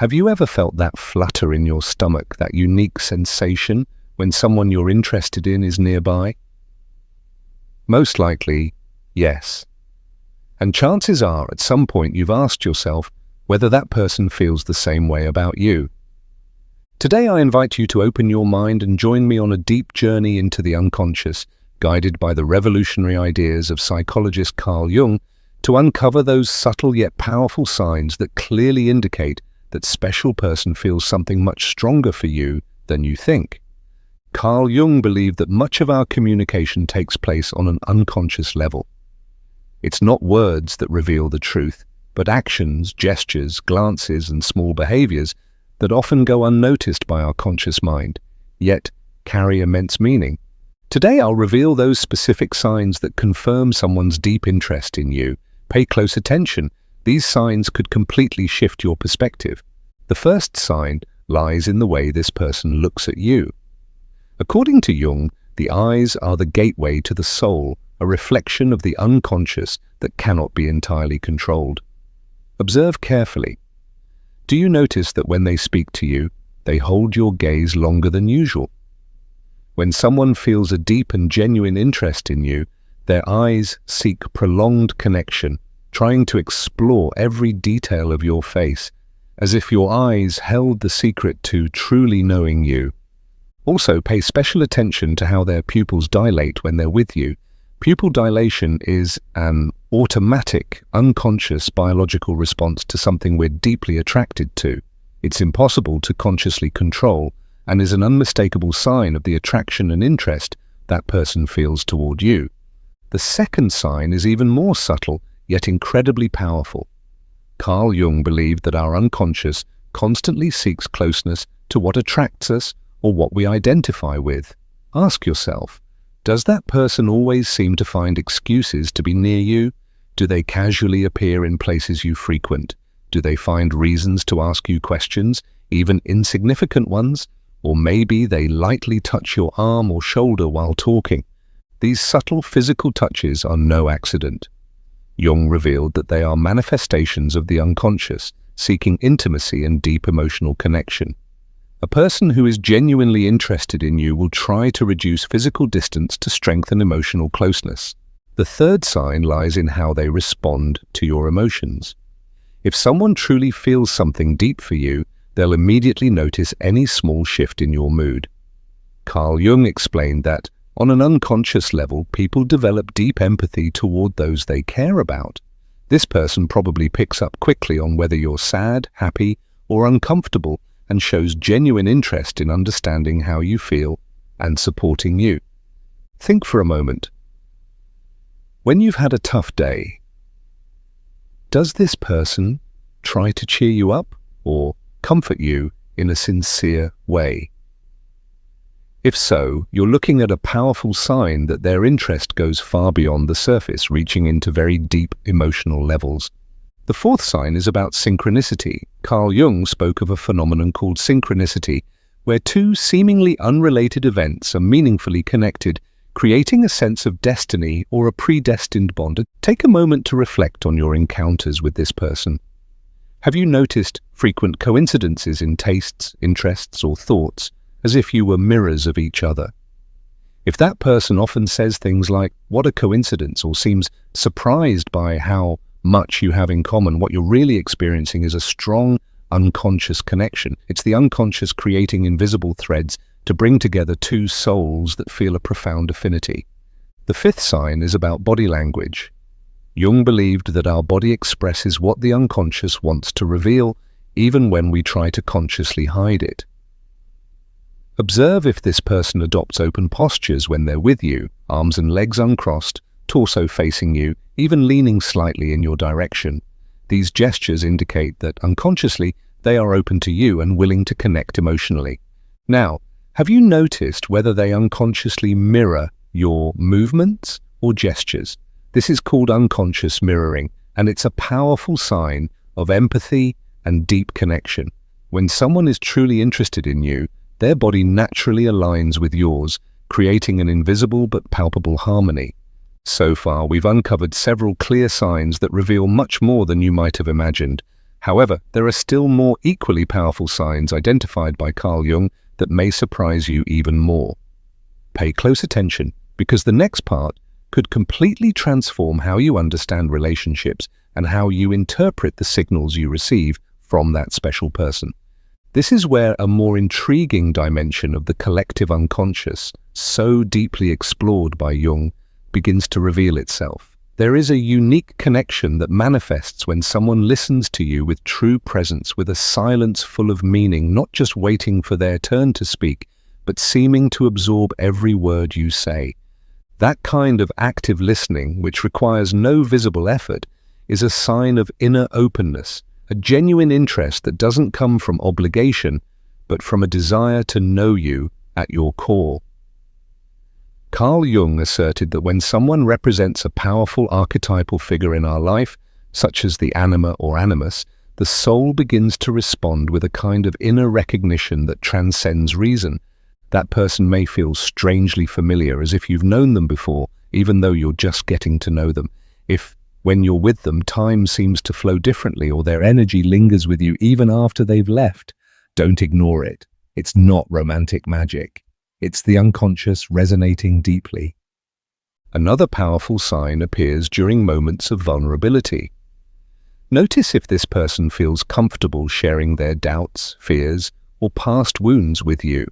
Have you ever felt that flutter in your stomach, that unique sensation when someone you're interested in is nearby? Most likely, yes. And chances are, at some point you've asked yourself whether that person feels the same way about you. Today I invite you to open your mind and join me on a deep journey into the unconscious, guided by the revolutionary ideas of psychologist Carl Jung, to uncover those subtle yet powerful signs that clearly indicate that special person feels something much stronger for you than you think. Carl Jung believed that much of our communication takes place on an unconscious level. It's not words that reveal the truth, but actions, gestures, glances, and small behaviors that often go unnoticed by our conscious mind, yet carry immense meaning. Today I'll reveal those specific signs that confirm someone's deep interest in you. Pay close attention. These signs could completely shift your perspective. The first sign lies in the way this person looks at you. According to Jung, the eyes are the gateway to the soul, a reflection of the unconscious that cannot be entirely controlled. Observe carefully. Do you notice that when they speak to you, they hold your gaze longer than usual? When someone feels a deep and genuine interest in you, their eyes seek prolonged connection, trying to explore every detail of your face, as if your eyes held the secret to truly knowing you. Also, pay special attention to how their pupils dilate when they're with you. Pupil dilation is an automatic, unconscious biological response to something we're deeply attracted to. It's impossible to consciously control and is an unmistakable sign of the attraction and interest that person feels toward you. The second sign is even more subtle, yet incredibly powerful. Carl Jung believed that our unconscious constantly seeks closeness to what attracts us or what we identify with. Ask yourself, does that person always seem to find excuses to be near you? Do they casually appear in places you frequent? Do they find reasons to ask you questions, even insignificant ones? Or maybe they lightly touch your arm or shoulder while talking. These subtle physical touches are no accident. Jung revealed that they are manifestations of the unconscious, seeking intimacy and deep emotional connection. A person who is genuinely interested in you will try to reduce physical distance to strengthen emotional closeness. The third sign lies in how they respond to your emotions. If someone truly feels something deep for you, they'll immediately notice any small shift in your mood. Carl Jung explained that, on an unconscious level, people develop deep empathy toward those they care about. This person probably picks up quickly on whether you're sad, happy, or uncomfortable and shows genuine interest in understanding how you feel and supporting you. Think for a moment. When you've had a tough day, does this person try to cheer you up or comfort you in a sincere way? If so, you're looking at a powerful sign that their interest goes far beyond the surface, reaching into very deep emotional levels. The fourth sign is about synchronicity. Carl Jung spoke of a phenomenon called synchronicity, where two seemingly unrelated events are meaningfully connected, creating a sense of destiny or a predestined bond. Take a moment to reflect on your encounters with this person. Have you noticed frequent coincidences in tastes, interests, or thoughts, as if you were mirrors of each other? If that person often says things like, "What a coincidence," or seems surprised by how much you have in common, what you're really experiencing is a strong unconscious connection. It's the unconscious creating invisible threads to bring together two souls that feel a profound affinity. The fifth sign is about body language. Jung believed that our body expresses what the unconscious wants to reveal, even when we try to consciously hide it. Observe if this person adopts open postures when they're with you, arms and legs uncrossed, torso facing you, even leaning slightly in your direction. These gestures indicate that unconsciously they are open to you and willing to connect emotionally. Now, have you noticed whether they unconsciously mirror your movements or gestures? This is called unconscious mirroring, and it's a powerful sign of empathy and deep connection. When someone is truly interested in you, their body naturally aligns with yours, creating an invisible but palpable harmony. So far, we've uncovered several clear signs that reveal much more than you might have imagined. However, there are still more equally powerful signs identified by Carl Jung that may surprise you even more. Pay close attention, because the next part could completely transform how you understand relationships and how you interpret the signals you receive from that special person. This is where a more intriguing dimension of the collective unconscious, so deeply explored by Jung, begins to reveal itself. There is a unique connection that manifests when someone listens to you with true presence, with a silence full of meaning, not just waiting for their turn to speak, but seeming to absorb every word you say. That kind of active listening, which requires no visible effort, is a sign of inner openness, a genuine interest that doesn't come from obligation, but from a desire to know you at your core. Carl Jung asserted that when someone represents a powerful archetypal figure in our life, such as the anima or animus, the soul begins to respond with a kind of inner recognition that transcends reason. That person may feel strangely familiar, as if you've known them before, even though you're just getting to know them. If, when you're with them, time seems to flow differently, or their energy lingers with you even after they've left, don't ignore it. It's not romantic magic. It's the unconscious resonating deeply. Another powerful sign appears during moments of vulnerability. Notice if this person feels comfortable sharing their doubts, fears, or past wounds with you.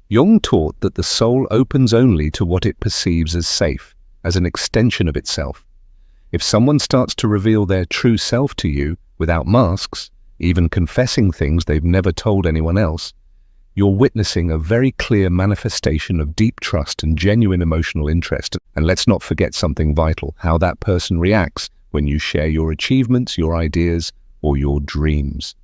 Jung taught that the soul opens only to what it perceives as safe, as an extension of itself. If someone starts to reveal their true self to you without masks, even confessing things they've never told anyone else, you're witnessing a very clear manifestation of deep trust and genuine emotional interest. And let's not forget something vital: how that person reacts when you share your achievements, your ideas, or your dreams.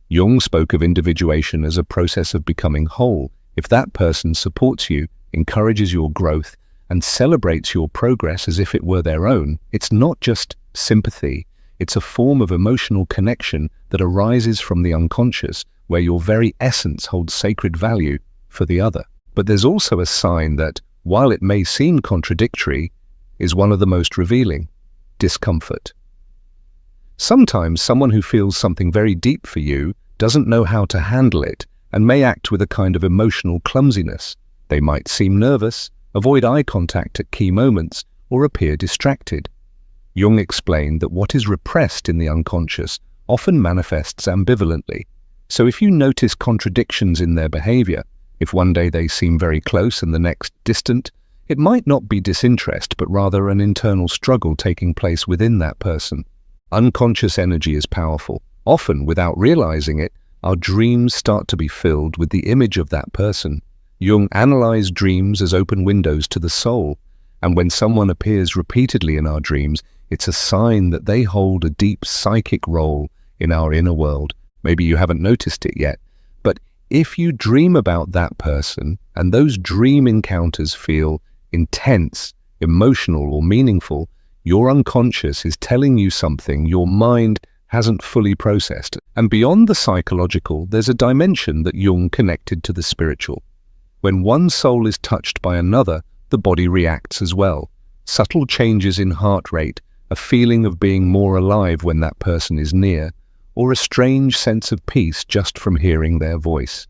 Jung spoke of individuation as a process of becoming whole. If that person supports you, encourages your growth, and celebrates your progress as if it were their own, it's not just sympathy. It's a form of emotional connection that arises from the unconscious, where your very essence holds sacred value for the other. But there's also a sign that, while it may seem contradictory, is one of the most revealing: discomfort. Sometimes someone who feels something very deep for you doesn't know how to handle it and may act with a kind of emotional clumsiness. They might seem nervous, avoid eye contact at key moments, or appear distracted. Jung explained that what is repressed in the unconscious often manifests ambivalently. So if you notice contradictions in their behavior, if one day they seem very close and the next distant, it might not be disinterest, but rather an internal struggle taking place within that person. Unconscious energy is powerful. Often, without realizing it, our dreams start to be filled with the image of that person. Jung analyzed dreams as open windows to the soul, and when someone appears repeatedly in our dreams, it's a sign that they hold a deep psychic role in our inner world. Maybe you haven't noticed it yet, but if you dream about that person and those dream encounters feel intense, emotional, or meaningful, your unconscious is telling you something your mind hasn't fully processed. And beyond the psychological, there's a dimension that Jung connected to the spiritual. When one soul is touched by another, the body reacts as well. Subtle changes in heart rate, a feeling of being more alive when that person is near, or a strange sense of peace just from hearing their voice.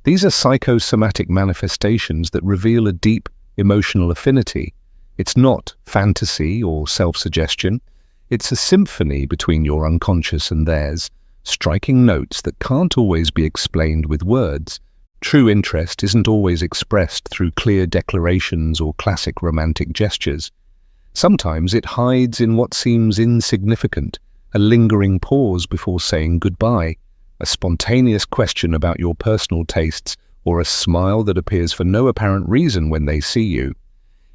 These are psychosomatic manifestations that reveal a deep emotional affinity. It's not fantasy or self-suggestion. It's a symphony between your unconscious and theirs, striking notes that can't always be explained with words. True interest isn't always expressed through clear declarations or classic romantic gestures. Sometimes it hides in what seems insignificant: a lingering pause before saying goodbye, a spontaneous question about your personal tastes, or a smile that appears for no apparent reason when they see you.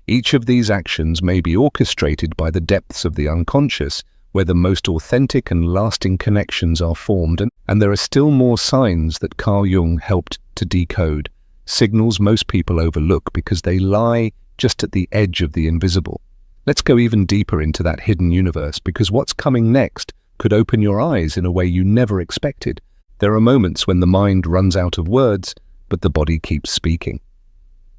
Each of these actions may be orchestrated by the depths of the unconscious, where the most authentic and lasting connections are formed, and there are still more signs that Carl Jung helped to decode, signals most people overlook because they lie just at the edge of the invisible. Let's go even deeper into that hidden universe, because what's coming next could open your eyes in a way you never expected. There are moments when the mind runs out of words, but the body keeps speaking.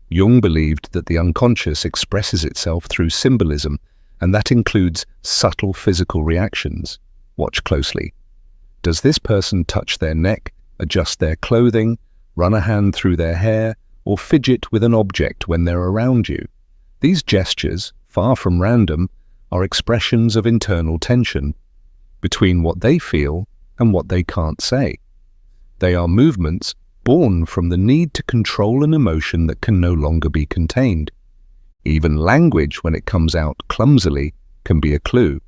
Jung believed that the unconscious expresses itself through symbolism, and that includes subtle physical reactions. Watch closely. Does this person touch their neck, adjust their clothing, run a hand through their hair, or fidget with an object when they're around you? These gestures, far from random, are expressions of internal tension between what they feel and what they can't say. They are movements born from the need to control an emotion that can no longer be contained. Even language, when it comes out clumsily, can be a clue.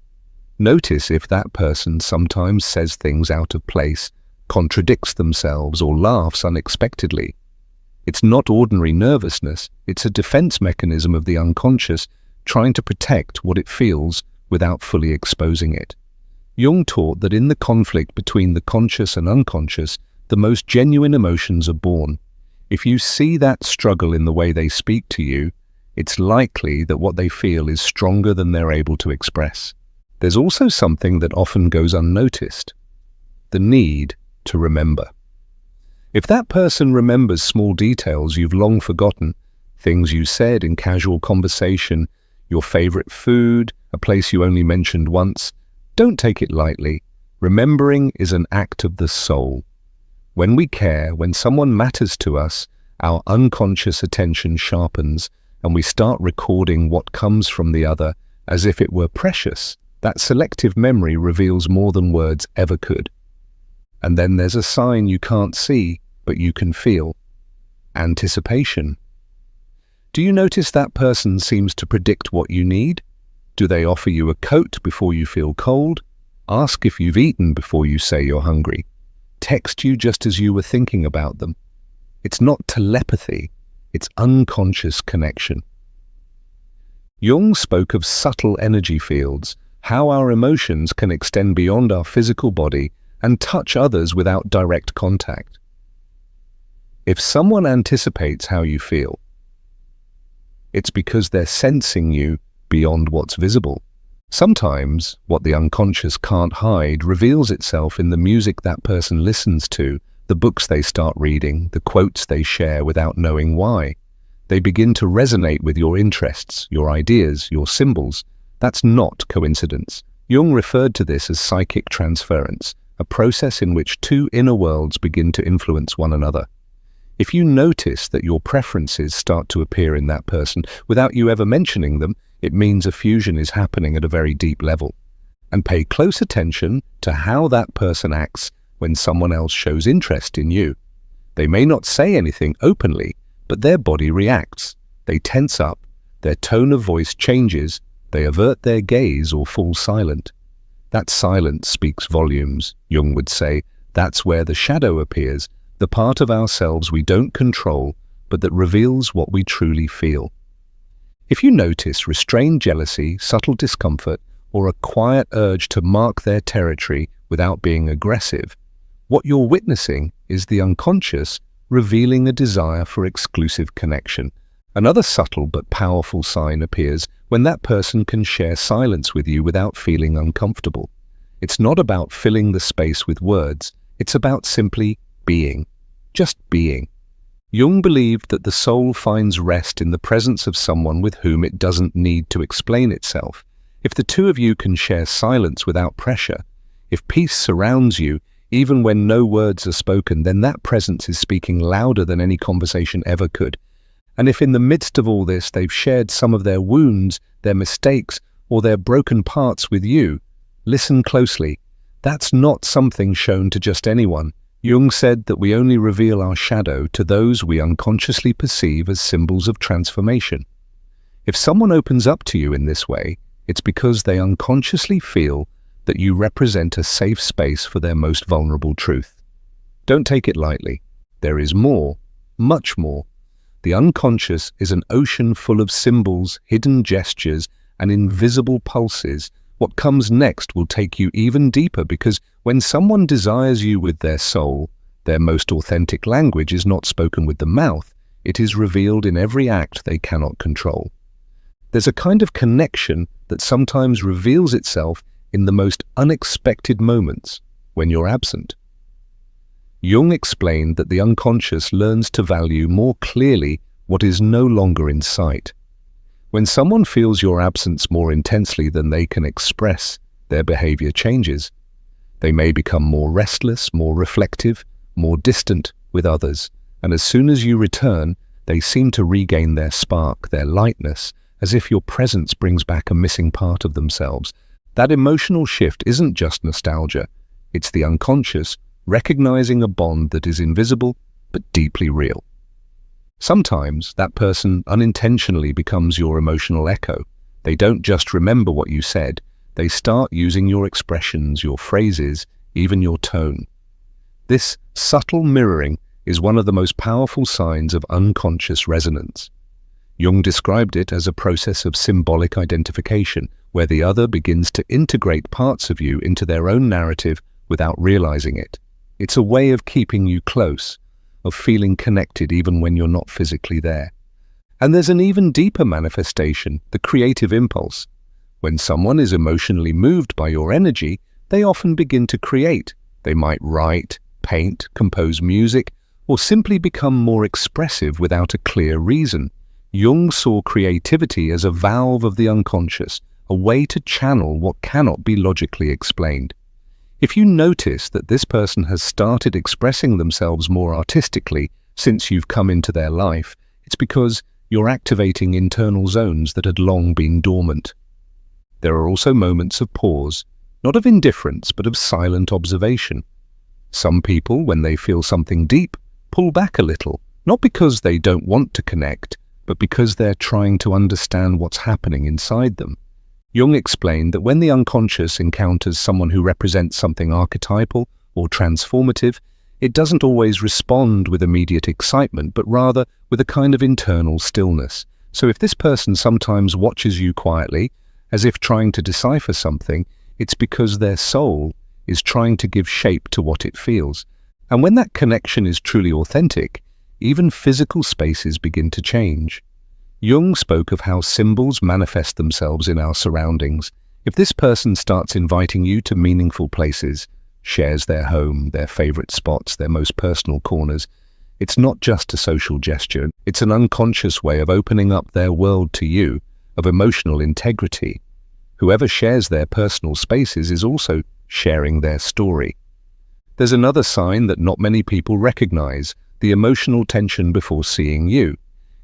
Notice if that person sometimes says things out of place, contradicts themselves, or laughs unexpectedly. It's not ordinary nervousness, it's a defense mechanism of the unconscious trying to protect what it feels without fully exposing it. Jung taught that in the conflict between the conscious and unconscious, the most genuine emotions are born. If you see that struggle in the way they speak to you, it's likely that what they feel is stronger than they're able to express. There's also something that often goes unnoticed: the need to remember. If that person remembers small details you've long forgotten, things you said in casual conversation, your favorite food, a place you only mentioned once, don't take it lightly. Remembering is an act of the soul. When we care, when someone matters to us, our unconscious attention sharpens and we start recording what comes from the other as if it were precious. That selective memory reveals more than words ever could. And then there's a sign you can't see, but you can feel: anticipation. Do you notice that person seems to predict what you need? Do they offer you a coat before you feel cold? Ask if you've eaten before you say you're hungry? Text you just as you were thinking about them? It's not telepathy, it's unconscious connection. Jung spoke of subtle energy fields, how our emotions can extend beyond our physical body and touch others without direct contact. If someone anticipates how you feel, it's because they're sensing you beyond what's visible. Sometimes what the unconscious can't hide reveals itself in the music that person listens to, the books they start reading, the quotes they share without knowing why. They begin to resonate with your interests, your ideas, your symbols. That's not coincidence. Jung referred to this as psychic transference, a process in which two inner worlds begin to influence one another. If you notice that your preferences start to appear in that person without you ever mentioning them, it means a fusion is happening at a very deep level. And pay close attention to how that person acts when someone else shows interest in you. They may not say anything openly, but their body reacts. They tense up, their tone of voice changes, they avert their gaze or fall silent. That silence speaks volumes, Jung would say. That's where the shadow appears, the part of ourselves we don't control, but that reveals what we truly feel. If you notice restrained jealousy, subtle discomfort, or a quiet urge to mark their territory without being aggressive, what you're witnessing is the unconscious revealing a desire for exclusive connection. Another subtle but powerful sign appears when that person can share silence with you without feeling uncomfortable. It's not about filling the space with words, it's about simply being. Just being. Jung believed that the soul finds rest in the presence of someone with whom it doesn't need to explain itself. If the two of you can share silence without pressure, if peace surrounds you even when no words are spoken, then that presence is speaking louder than any conversation ever could. And if in the midst of all this they've shared some of their wounds, their mistakes, or their broken parts with you, listen closely. That's not something shown to just anyone. Jung said that we only reveal our shadow to those we unconsciously perceive as symbols of transformation. If someone opens up to you in this way, it's because they unconsciously feel that you represent a safe space for their most vulnerable truth. Don't take it lightly. There is more, much more. The unconscious is an ocean full of symbols, hidden gestures, and invisible pulses. What comes next will take you even deeper, because when someone desires you with their soul, their most authentic language is not spoken with the mouth, it is revealed in every act they cannot control. There's a kind of connection that sometimes reveals itself in the most unexpected moments when you're absent. Jung explained that the unconscious learns to value more clearly what is no longer in sight. When someone feels your absence more intensely than they can express, their behavior changes. They may become more restless, more reflective, more distant with others, and as soon as you return, they seem to regain their spark, their lightness, as if your presence brings back a missing part of themselves. That emotional shift isn't just nostalgia, it's the unconscious recognizing a bond that is invisible but deeply real. Sometimes that person unintentionally becomes your emotional echo. They don't just remember what you said, they start using your expressions, your phrases, even your tone. This subtle mirroring is one of the most powerful signs of unconscious resonance. Jung described it as a process of symbolic identification, where the other begins to integrate parts of you into their own narrative without realizing it. It's a way of keeping you close, of feeling connected even when you're not physically there. And there's an even deeper manifestation, the creative impulse. When someone is emotionally moved by your energy, they often begin to create. They might write, paint, compose music, or simply become more expressive without a clear reason. Jung saw creativity as a valve of the unconscious, a way to channel what cannot be logically explained. If you notice that this person has started expressing themselves more artistically since you've come into their life, it's because you're activating internal zones that had long been dormant. There are also moments of pause, not of indifference, but of silent observation. Some people, when they feel something deep, pull back a little, not because they don't want to connect, but because they're trying to understand what's happening inside them. Jung explained that when the unconscious encounters someone who represents something archetypal or transformative, it doesn't always respond with immediate excitement, but rather with a kind of internal stillness. So if this person sometimes watches you quietly, as if trying to decipher something, it's because their soul is trying to give shape to what it feels. And when that connection is truly authentic, even physical spaces begin to change. Jung spoke of how symbols manifest themselves in our surroundings. If this person starts inviting you to meaningful places, shares their home, their favorite spots, their most personal corners, it's not just a social gesture, it's an unconscious way of opening up their world to you, of emotional integrity. Whoever shares their personal spaces is also sharing their story. There's another sign that not many people recognize, the emotional tension before seeing you.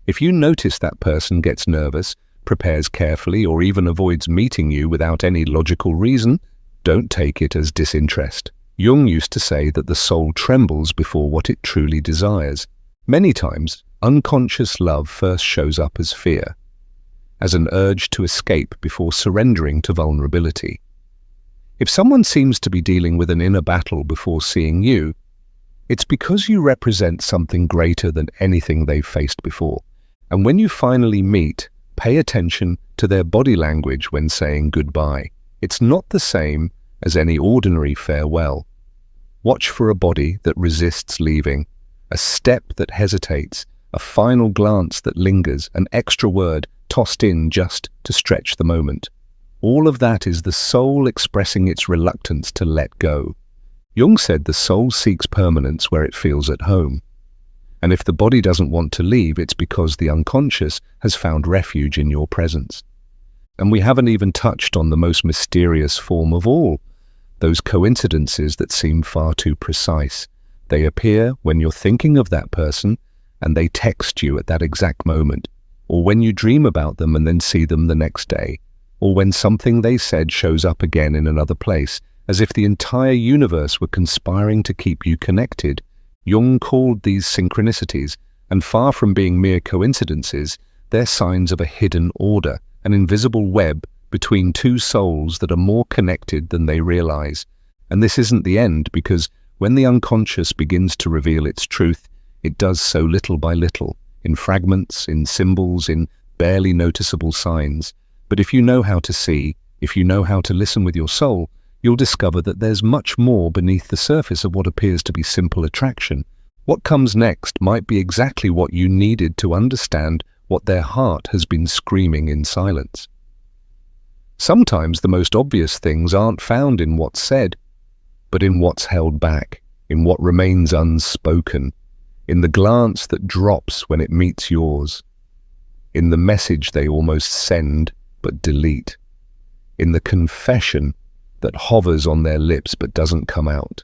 If you notice that person gets nervous, prepares carefully, or even avoids meeting you without any logical reason, don't take it as disinterest. Jung used to say that the soul trembles before what it truly desires. Many times, unconscious love first shows up as fear, as an urge to escape before surrendering to vulnerability. If someone seems to be dealing with an inner battle before seeing you, it's because you represent something greater than anything they've faced before. And when you finally meet, pay attention to their body language when saying goodbye. It's not the same as any ordinary farewell. Watch for a body that resists leaving, a step that hesitates, a final glance that lingers, an extra word tossed in just to stretch the moment. All of that is the soul expressing its reluctance to let go. Jung said the soul seeks permanence where it feels at home. And if the body doesn't want to leave, it's because the unconscious has found refuge in your presence. And we haven't even touched on the most mysterious form of all, those coincidences that seem far too precise. They appear when you're thinking of that person and they text you at that exact moment, or when you dream about them and then see them the next day, or when something they said shows up again in another place, as if the entire universe were conspiring to keep you connected. Jung called these synchronicities, and far from being mere coincidences, they're signs of a hidden order, an invisible web between two souls that are more connected than they realize. And this isn't the end, because when the unconscious begins to reveal its truth, it does so little by little, in fragments, in symbols, in barely noticeable signs. But if you know how to see, if you know how to listen with your soul, you'll discover that there's much more beneath the surface of what appears to be simple attraction. What comes next might be exactly what you needed to understand what their heart has been screaming in silence. Sometimes the most obvious things aren't found in what's said, but in what's held back, in what remains unspoken, in the glance that drops when it meets yours, in the message they almost send but delete, in the confession that hovers on their lips but doesn't come out.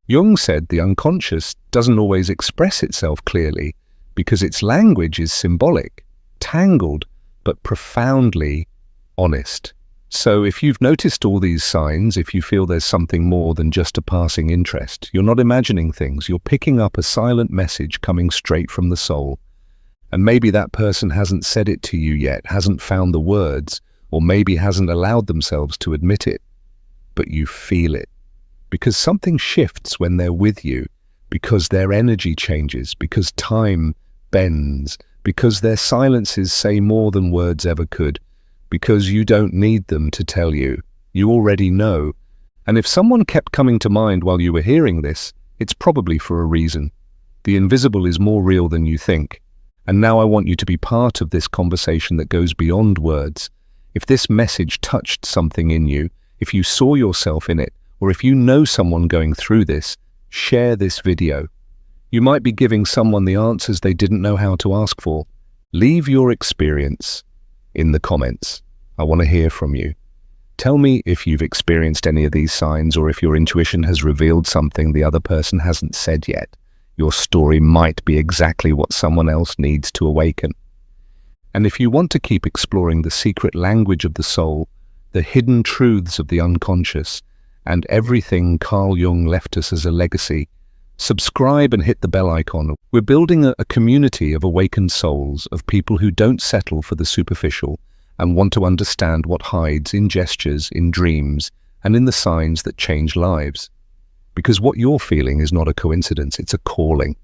Jung said the unconscious doesn't always express itself clearly because its language is symbolic, tangled, but profoundly honest. So if you've noticed all these signs, if you feel there's something more than just a passing interest, you're not imagining things, you're picking up a silent message coming straight from the soul. And maybe that person hasn't said it to you yet, hasn't found the words, or maybe hasn't allowed themselves to admit it, but you feel it. Because something shifts when they're with you, because their energy changes, because time bends, because their silences say more than words ever could, because you don't need them to tell you. You already know. And if someone kept coming to mind while you were hearing this, it's probably for a reason. The invisible is more real than you think. And now I want you to be part of this conversation that goes beyond words. If this message touched something in you, if you saw yourself in it, or if you know someone going through this, share this video. You might be giving someone the answers they didn't know how to ask for. Leave your experience in the comments. I want to hear from you. Tell me if you've experienced any of these signs or if your intuition has revealed something the other person hasn't said yet. Your story might be exactly what someone else needs to awaken. And if you want to keep exploring the secret language of the soul, the hidden truths of the unconscious, and everything Carl Jung left us as a legacy, subscribe and hit the bell icon. We're building a community of awakened souls, of people who don't settle for the superficial and want to understand what hides in gestures, in dreams, and in the signs that change lives. Because what you're feeling is not a coincidence, it's a calling.